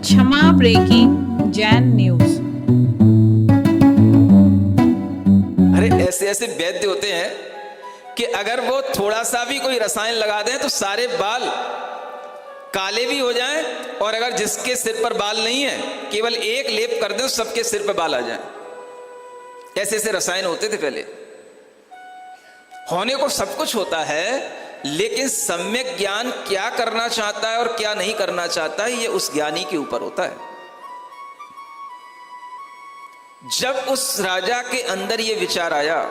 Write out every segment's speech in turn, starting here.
क्षमा breaking Jain news. अरे ऐसे ऐसे वैद्य होते हैं कि अगर वो थोड़ा सा भी कोई रसायन लगा दें तो सारे बाल काले भी हो जाएं, और अगर जिसके सिर पर बाल नहीं है केवल एक लेप कर दें तो सबके सिर पर बाल आ जाएं। ऐसे ऐसे रसायन होते थे पहले। होने को सब कुछ होता है, लेकिन सम्यक ज्ञान क्या करना चाहता है और क्या नहीं करना चाहता है, ये उस ज्ञानी के ऊपर होता है। जब उस राजा के अंदर ये विचार आया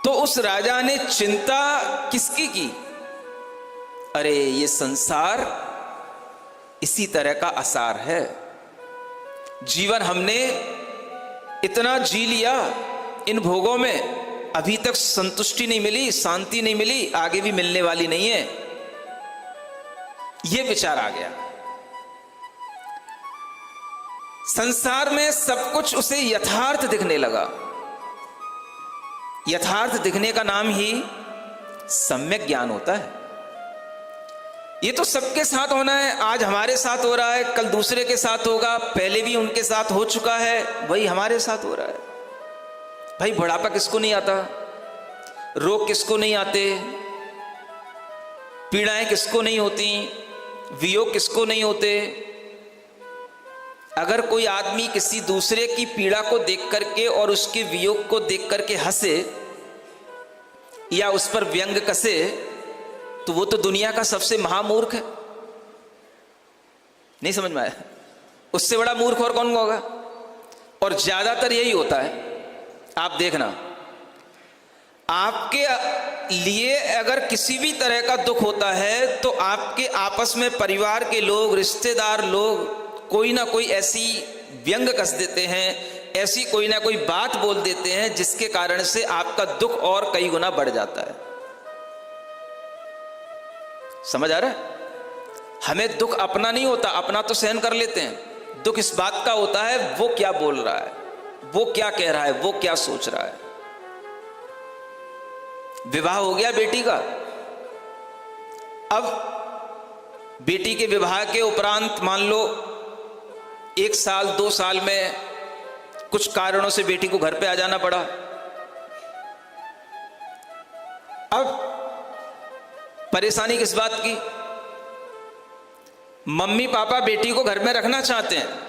तो उस राजा ने चिंता किसकी की? अरे ये संसार इसी तरह का आसार है। जीवन हमने इतना जी लिया इन भोगों में, अभी तक संतुष्टि नहीं मिली, शांति नहीं मिली, आगे भी मिलने वाली नहीं है। यह विचार आ गया। संसार में सब कुछ उसे यथार्थ दिखने लगा। यथार्थ दिखने का नाम ही सम्यक ज्ञान होता है। ये तो सबके साथ होना है। आज हमारे साथ हो रहा है, कल दूसरे के साथ होगा, पहले भी उनके साथ हो चुका है, वही हमारे साथ हो रहा है। भाई बुढ़ापा किसको नहीं आता? रोग किसको नहीं आते? पीड़ाएं किसको नहीं होती? वियोग किसको नहीं होते? अगर कोई आदमी किसी दूसरे की पीड़ा को देख करके और उसके वियोग को देख करके हंसे या उस पर व्यंग कसे, तो वो तो दुनिया का सबसे महामूर्ख है। नहीं समझ में आया? उससे बड़ा मूर्ख और कौन होगा? और ज्यादातर यही होता है। आप देखना, आपके लिए अगर किसी भी तरह का दुख होता है तो आपके आपस में परिवार के लोग, रिश्तेदार लोग कोई ना कोई ऐसी व्यंग कस देते हैं, ऐसी कोई ना कोई बात बोल देते हैं जिसके कारण से आपका दुख और कई गुना बढ़ जाता है। समझ आ रहा है? हमें दुख अपना नहीं होता, अपना तो सहन कर लेते हैं। दुख इस बात का होता है वो क्या बोल रहा है, वो क्या कह रहा है, वो क्या सोच रहा है। विवाह हो गया बेटी का, अब बेटी के विवाह के उपरांत मान लो 1 साल 2 साल में कुछ कारणों से बेटी को घर पे आ जाना पड़ा। अब परेशानी किस बात की? मम्मी पापा बेटी को घर में रखना चाहते हैं।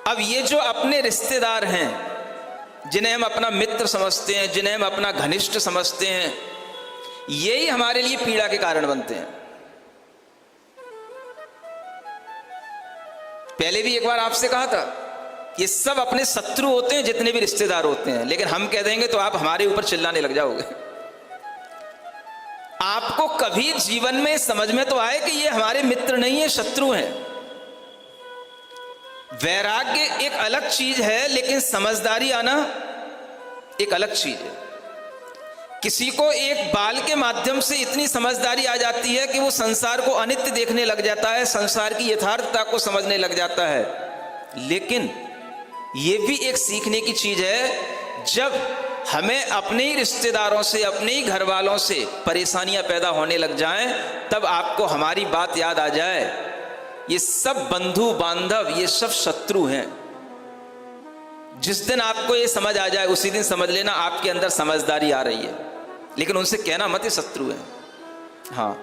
अब ये जो अपने रिश्तेदार हैं, जिन्हें हम अपना मित्र समझते हैं, जिन्हें हम अपना घनिष्ठ समझते हैं, यही हमारे लिए पीड़ा के कारण बनते हैं। पहले भी एक बार आपसे कहा था, ये सब अपने शत्रु होते हैं जितने भी रिश्तेदार होते हैं, लेकिन हम कह देंगे तो आप हमारे ऊपर चिल्लाने लग जाओगे। आपको कभी जीवन में समझ में तो आए कि ये हमारे मित्र नहीं है, शत्रु हैं। वैराग्य एक अलग चीज है, लेकिन समझदारी आना एक अलग चीज है। किसी को एक बाल के माध्यम से इतनी समझदारी आ जाती है कि वो संसार को अनित्य देखने लग जाता है, संसार की यथार्थता को समझने लग जाता है। लेकिन ये भी एक सीखने की चीज है, जब हमें अपने ही रिश्तेदारों से, अपने ही घर वालों से परेशानियां पैदा होने लग जाएं, तब आपको हमारी बात याद आ जाए, ये सब बंधु बांधव, ये सब शत्रु हैं। जिस दिन आपको ये समझ आ जाए उसी दिन समझ लेना आपके अंदर समझदारी आ रही है। लेकिन उनसे कहना मत ये शत्रु है। हाँ,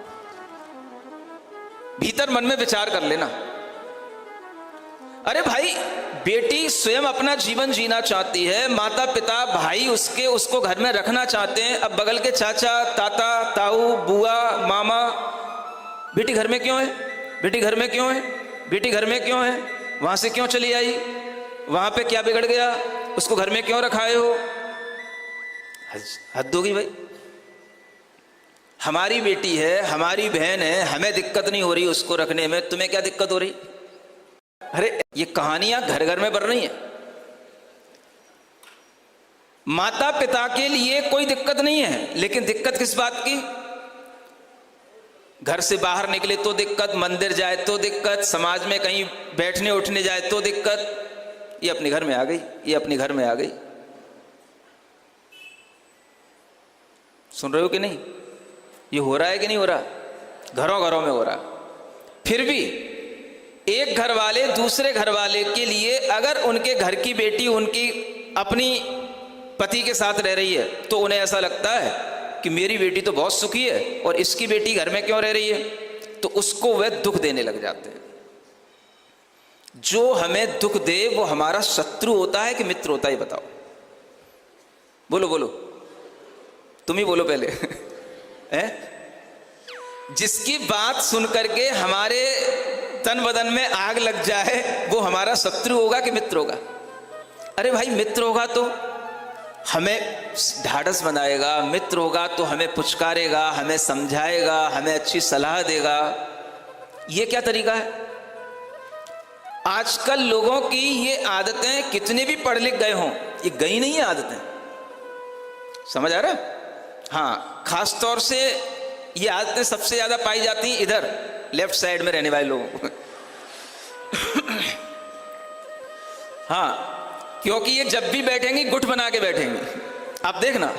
भीतर मन में विचार कर लेना। अरे भाई, बेटी स्वयं अपना जीवन जीना चाहती है, माता पिता भाई उसको घर में रखना चाहते हैं। अब बगल के चाचा ताता ताऊ बुआ मामा, बेटी घर में क्यों है, बेटी घर में क्यों है, बेटी घर में क्यों है, वहां से क्यों चली आई, वहां पे क्या बिगड़ गया, उसको घर में क्यों रखाए हो? हद होगी भाई। हमारी बेटी है, हमारी बहन है, हमें दिक्कत नहीं हो रही उसको रखने में, तुम्हें क्या दिक्कत हो रही? अरे ये कहानियां घर घर में बढ़ रही हैं। माता पिता के लिए कोई दिक्कत नहीं है, लेकिन दिक्कत किस बात की? घर से बाहर निकले तो दिक्कत, मंदिर जाए तो दिक्कत, समाज में कहीं बैठने उठने जाए तो दिक्कत। ये अपने घर में आ गई, ये अपने घर में आ गई। सुन रहे हो कि नहीं? ये हो रहा है कि नहीं हो रहा? घरों घरों में हो रहा। फिर भी एक घर वाले दूसरे घर वाले के लिए अगर उनके घर की बेटी उनकी अपनी पति के साथ रह रही है तो उन्हें ऐसा लगता है कि मेरी बेटी तो बहुत सुखी है और इसकी बेटी घर में क्यों रह रही है, तो उसको वह दुख देने लग जाते हैं। जो हमें दुख दे वो हमारा शत्रु होता है कि मित्र होता है, बताओ? बोलो बोलो, तुम ही बोलो पहले। हैं? जिसकी बात सुन करके हमारे तन बदन में आग लग जाए वो हमारा शत्रु होगा कि मित्र होगा? अरे भाई, मित्र होगा तो हमें ढाढ़स बनाएगा, मित्र होगा तो हमें पुचकारेगा, हमें समझाएगा, हमें अच्छी सलाह देगा। ये क्या तरीका है? आजकल लोगों की ये आदतें, कितने भी पढ़ लिख गए हों, ये गई नहीं है आदतें। समझ आ रहा है? हाँ, खास तौर से ये आदतें सबसे ज्यादा पाई जाती हैं इधर लेफ्ट साइड में रहने वाले लोगों को। हाँ, क्योंकि ये जब भी बैठेंगी गुट बना के बैठेंगी। आप देखना,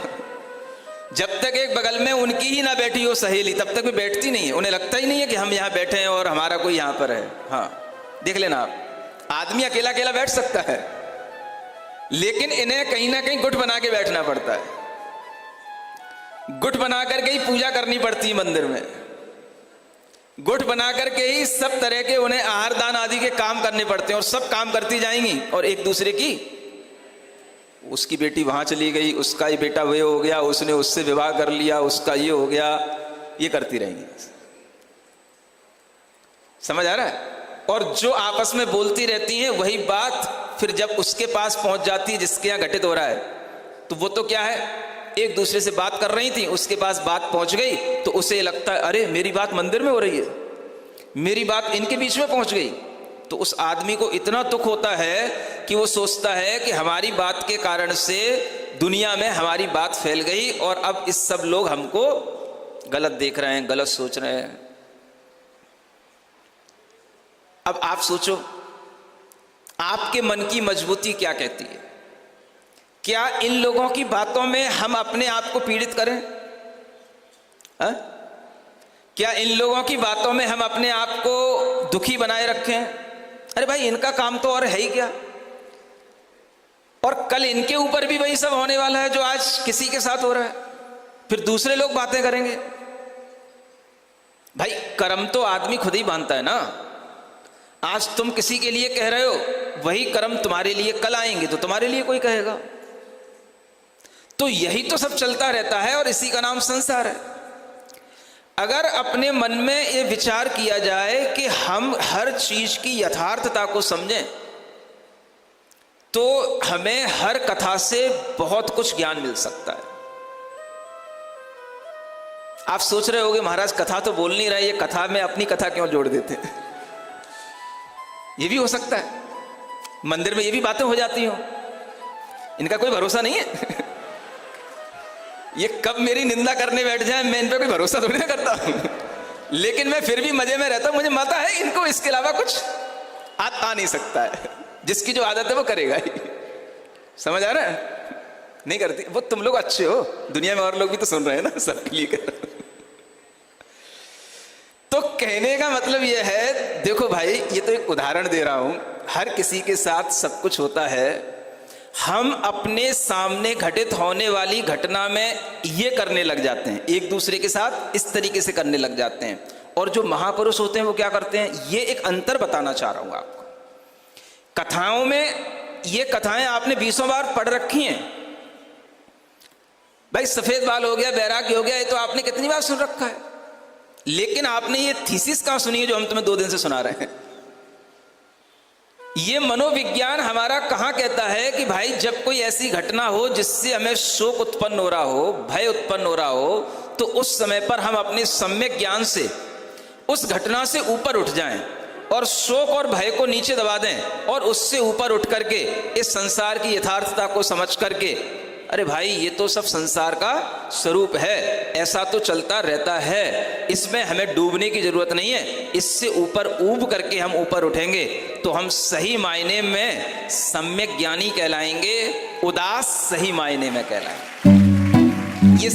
जब तक एक बगल में उनकी ही ना बैठी हो सहेली तब तक भी बैठती नहीं है। उन्हें लगता ही नहीं है कि हम यहाँ बैठे हैं और हमारा कोई यहाँ पर है। हाँ, देख लेना आप, आदमी अकेला अकेला बैठ सकता है लेकिन इन्हें कहीं ना कहीं गुट बना के बैठना पड़ता है। गुट बना करके ही पूजा करनी पड़ती है मंदिर में, गुट बना करके ही सब तरह के उन्हें आहार दान आदि के काम करने पड़ते हैं और सब काम करती जाएंगी और एक दूसरे की, उसकी बेटी वहां चली गई, उसका ही बेटा वे हो गया, उसने उससे विवाह कर लिया, उसका ये हो गया, ये करती रहेंगी। समझ आ रहा है? और जो आपस में बोलती रहती हैं वही बात फिर जब उसके पास पहुंच जाती है जिसके यहाँ घटित हो रहा है, तो वो तो क्या है, एक दूसरे से बात कर रही थी, उसके पास बात पहुंच गई तो उसे लगता है अरे मेरी बात मंदिर में हो रही है, मेरी बात इनके बीच में पहुंच गई। तो उस आदमी को इतना दुख होता है कि वो सोचता है कि हमारी बात के कारण से दुनिया में हमारी बात फैल गई और अब इस सब लोग हमको गलत देख रहे हैं, गलत सोच रहे हैं। अब आप सोचो, आपके मन की मजबूती क्या कहती है? क्या इन लोगों की बातों में हम अपने आप को पीड़ित करें? हा? क्या इन लोगों की बातों में हम अपने आप को दुखी बनाए रखें? अरे भाई, इनका काम तो और है ही क्या, और कल इनके ऊपर भी वही सब होने वाला है जो आज किसी के साथ हो रहा है, फिर दूसरे लोग बातें करेंगे। भाई, कर्म तो आदमी खुद ही बांधता है ना। आज तुम किसी के लिए कह रहे हो, वही कर्म तुम्हारे लिए कल आएंगे तो तुम्हारे लिए कोई कहेगा। तो यही तो सब चलता रहता है और इसी का नाम संसार है। अगर अपने मन में ये विचार किया जाए कि हम हर चीज की यथार्थता को समझें तो हमें हर कथा से बहुत कुछ ज्ञान मिल सकता है। आप सोच रहे होंगे महाराज कथा तो बोल नहीं रहे, ये कथा में अपनी कथा क्यों जोड़ देते हैं? ये भी हो सकता है, मंदिर में ये भी बातें हो जाती हो, इनका कोई भरोसा नहीं है। ये कब मेरी निंदा करने बैठ जाए, मैं इन पर कोई भरोसा थोड़ी ना करता हूं, लेकिन मैं फिर भी मजे में रहता हूं। मुझे पता है इनको इसके अलावा कुछ आ नहीं सकता है, जिसकी जो आदत है वो करेगा ही। समझ आ रहा है? नहीं करती वो, तुम लोग अच्छे हो, दुनिया में और लोग भी तो सुन रहे हैं ना, सबके लिए कर। तो कहने का मतलब यह है, देखो भाई, ये तो एक उदाहरण दे रहा हूं, हर किसी के साथ सब कुछ होता है। हम अपने सामने घटित होने वाली घटना में ये करने लग जाते हैं, एक दूसरे के साथ इस तरीके से करने लग जाते हैं। और जो महापुरुष होते हैं वो क्या करते हैं, ये एक अंतर बताना चाह रहा हूं आपको। कथाओं में ये कथाएं आपने 20 बार पढ़ रखी हैं। भाई, सफेद बाल हो गया, बैरागी हो गया, ये तो आपने कितनी बार सुन रखा है, लेकिन आपने ये थीसिस कहां सुनी है जो हम तुम्हें 2 दिन से सुना रहे हैं? ये मनोविज्ञान हमारा कहां कहता है कि भाई जब कोई ऐसी घटना हो जिससे हमें शोक उत्पन्न हो रहा हो, भय उत्पन्न हो रहा हो, तो उस समय पर हम अपने सम्यक ज्ञान से उस घटना से ऊपर उठ जाएं और शोक और भय को नीचे दबा दें और उससे ऊपर उठ करके इस संसार की यथार्थता को समझ करके, अरे भाई ये तो सब संसार का स्वरूप है, ऐसा तो चलता रहता है, इसमें हमें डूबने की जरूरत नहीं है, इससे ऊपर ऊब करके हम ऊपर उठेंगे तो हम सही मायने में सम्यक ज्ञानी कहलाएंगे, उदास सही मायने में कहलाएंगे। ये